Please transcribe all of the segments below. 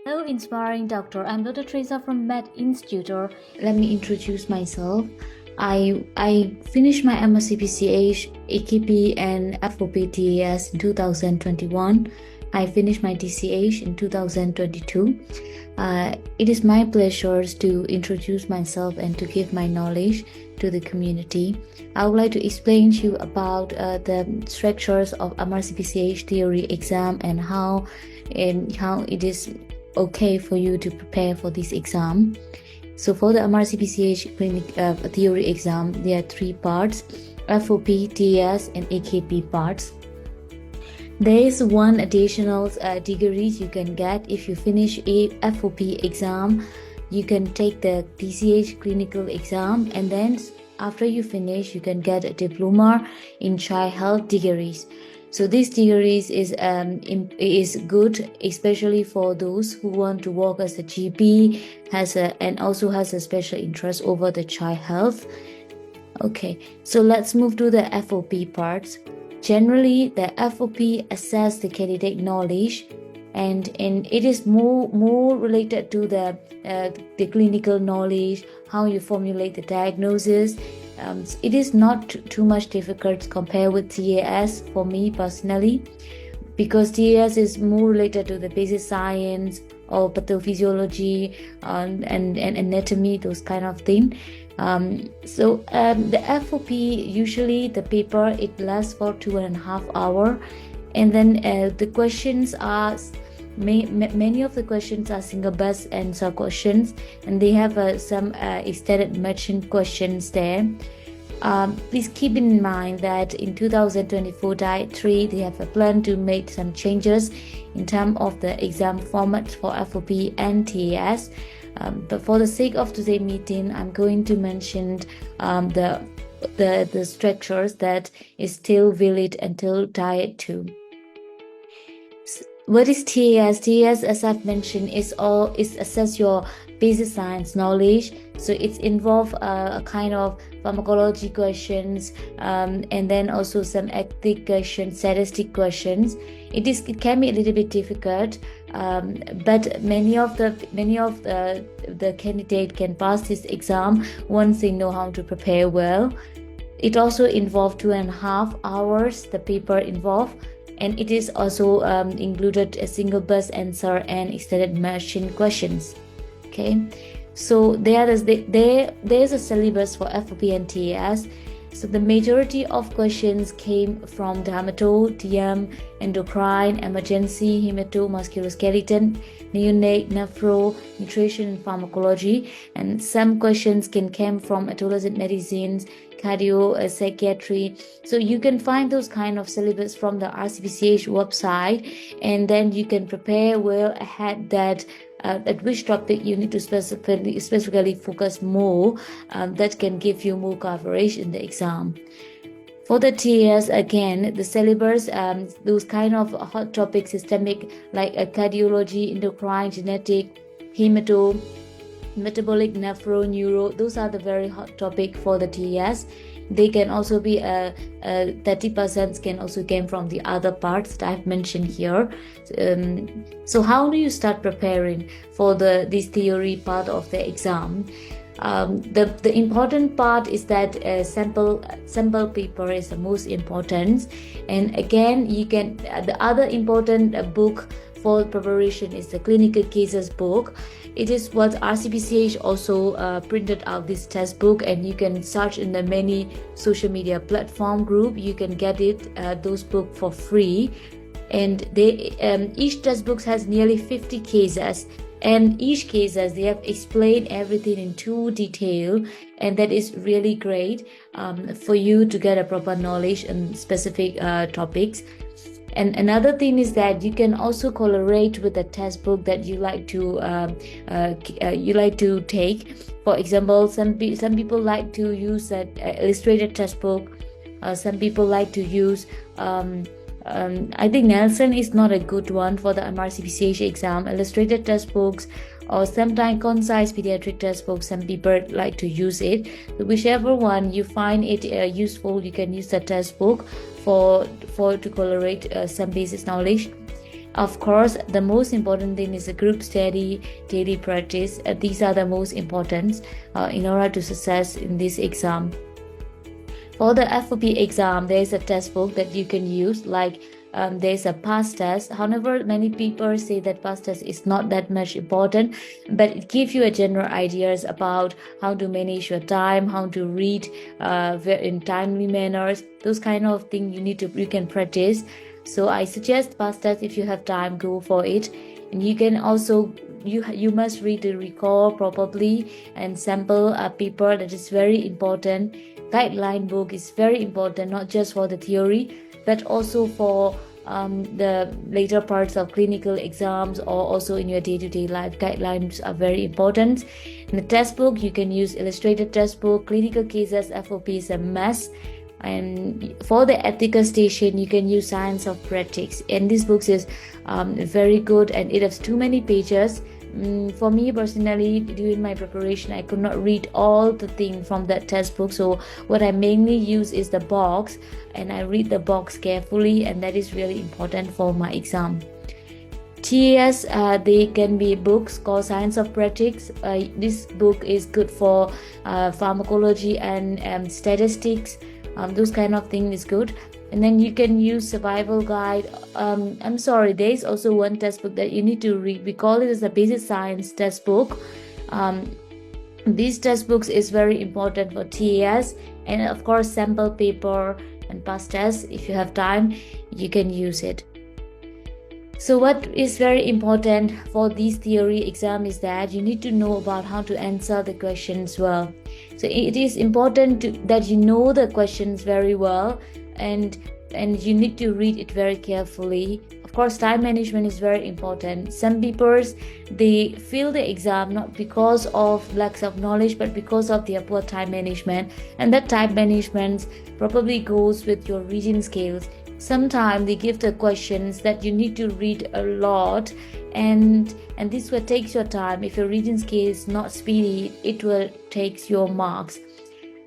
Hello, inspiring doctor. I'm Dr. Teresa from Med Institute. Let me introduce myself. I finished my MRCPCH, AKP, and FOP-TAS in 2021. I finished my DCH in 2022. It is my pleasure to introduce myself and to give my knowledge to the community. I would like to explain to you about the structures of MRCPCH theory exam and how it is okay for you to prepare for this exam. So for the MRCPCH theory exam, there are three parts: FOP, TAS, and AKP parts. There is one additional degree you can get if you finish a FOP exam. You can take the DCH clinical exam, and then after you finish, you can get a diploma in child health degrees. So these degrees is good, especially for those who want to work as a GP, and also has a special interest over the child health. Okay, so let's move to the FOP parts. Generally, the FOP assess the candidate knowledge, and it is more related to the clinical knowledge, how you formulate the diagnosis. It is not too much difficult compared with TAS for me personally, because TAS is more related to the basic science or pathophysiology and anatomy, those kind of thing. The FOP, usually the paper, it lasts for 2.5 hours, and then the questions are many of the questions are single best answer questions, and they have some extended matching questions there. Please keep in mind that in 2024 Diet 3, they have a plan to make some changes in terms of the exam format for FOP and TAS. But for the sake of today's meeting, I'm going to mention the structures that is still valid until Diet 2. What is TAS? TAS, as I've mentioned, is assess your basic science knowledge. So it's involve a kind of pharmacology questions, and then also some ethic questions, statistic questions. It can be a little bit difficult, but many of the candidate can pass this exam once they know how to prepare well. It also involves 2.5 hours. The paper involved. And it is also included a single best answer and extended machine questions. Okay, so there's a syllabus for FOP and TAS. So the majority of questions came from dermato, DM, endocrine, emergency, hemato-musculoskeletal, neonate, nephro, nutrition, and pharmacology. And some questions can come from adolescent medicines, cardio, psychiatry. So you can find those kind of syllabus from the RCPCH website, and then you can prepare well ahead that at which topic you need to specifically focus more, that can give you more coverage in the exam. For the TAS, again, the syllabus, those kind of hot topics, systemic, like cardiology, endocrine, genetic, hemato, metabolic, nephro, neuro, those are the very hot topic for the TAS. They can also be 30% can also come from the other parts that I've mentioned here. So how do you start preparing for this theory part of the exam? The important part is that sample paper is the most important, and again you can the other important book for preparation is the clinical cases book. It is what RCPCH also printed out this test book, and you can search in the many social media platform group. You can get those book for free, and each test book has nearly 50 cases, and each cases they have explained everything in too detail, and that is really great for you to get a proper knowledge on specific topics. And another thing is that you can also correlate with the test book that you like to take. For example, some people like to use an illustrated test book. Some people like to use I think Nelson is not a good one for the MRCPCH exam. Illustrated test books, or sometimes concise pediatric test books, some people like to use it. So whichever one you find it useful, you can use the test book for to correlate some basic knowledge. Of course, the most important thing is a group study, daily practice. These are the most important in order to success in this exam. For the FOP exam, there is a test book that you can use, like there's a past test. However, many people say that past test is not that much important, but it gives you a general ideas about how to manage your time, how to read in timely manners. Those kind of things you can practice. So I suggest past test. If you have time, go for it. And you can also you must read the record probably and sample a paper. That is very important. Guideline book is very important, not just for the theory, but also for the later parts of clinical exams or also in your day-to-day life. Guidelines are very important. In the test book, you can use illustrated test book. Clinical cases, FOP is a must. And for the ethical station, you can use Science of Practice. And this book is very good, and it has too many pages. For me personally, during my preparation, I could not read all the things from that test book. So what I mainly use is the box, and I read the box carefully, and that is really important for my exam. TAS, they can be books called Science of Practice. This book is good for pharmacology and statistics. Those kind of thing is good. And then you can use survival guide. There is also one test book that you need to read. We call it as a basic science test book. These test books is very important for TAS, and of course sample paper and past test. If you have time, you can use it. So what is very important for this theory exam is that you need to know about how to answer the questions well. So it is important that you know the questions very well, and you need to read it very carefully. Of course, time management is very important. Some people, they fail the exam not because of lack of knowledge, but because of their poor time management. And that time management probably goes with your reading skills. Sometimes they give the questions that you need to read a lot, and this will take your time. If your reading skill is not speedy, it will take your marks.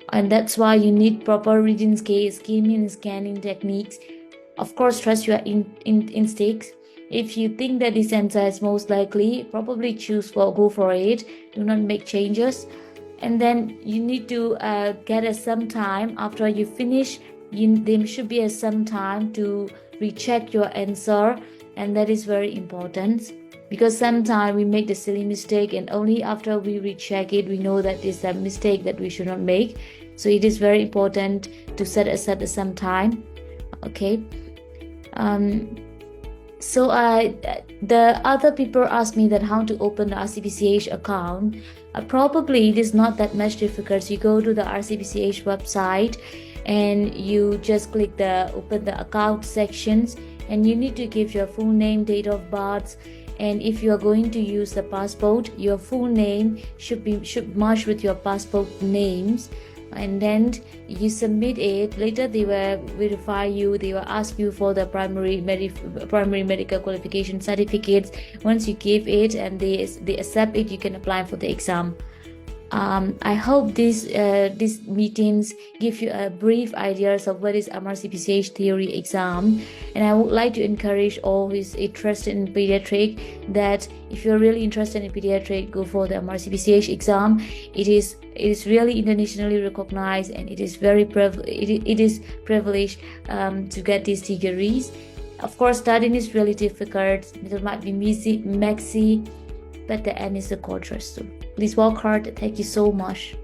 And that's why you need proper reading skills, skimming and scanning techniques. Of course, trust your instincts. If you think that this answer is most likely, probably go for it. Do not make changes. And then you need to get some time after you finish. There should be some time to recheck your answer, and that is very important, because sometimes we make the silly mistake, and only after we recheck it, we know that it's a mistake that we should not make. So it is very important to set aside some time. Okay. The other people asked me that how to open the RCPCH account. Probably it is not that much difficult. You go to the RCPCH website and you just click the open the account sections, and you need to give your full name, date of birth, and if you are going to use the passport, your full name should match with your passport names. And then you submit it. Later they will verify you. They will ask you for the primary medical qualification certificates. Once you give it and they accept it, you can apply for the exam. I hope these meetings give you a brief ideas of what is MRCPCH theory exam, and I would like to encourage all who is interested in pediatric that if you're really interested in pediatric, go for the MRCPCH exam. It is really internationally recognized, and it is very privileged to get these degrees. Of course, studying is really difficult. It might be messy, but the end is the gorgeous. So please work hard. Thank you so much.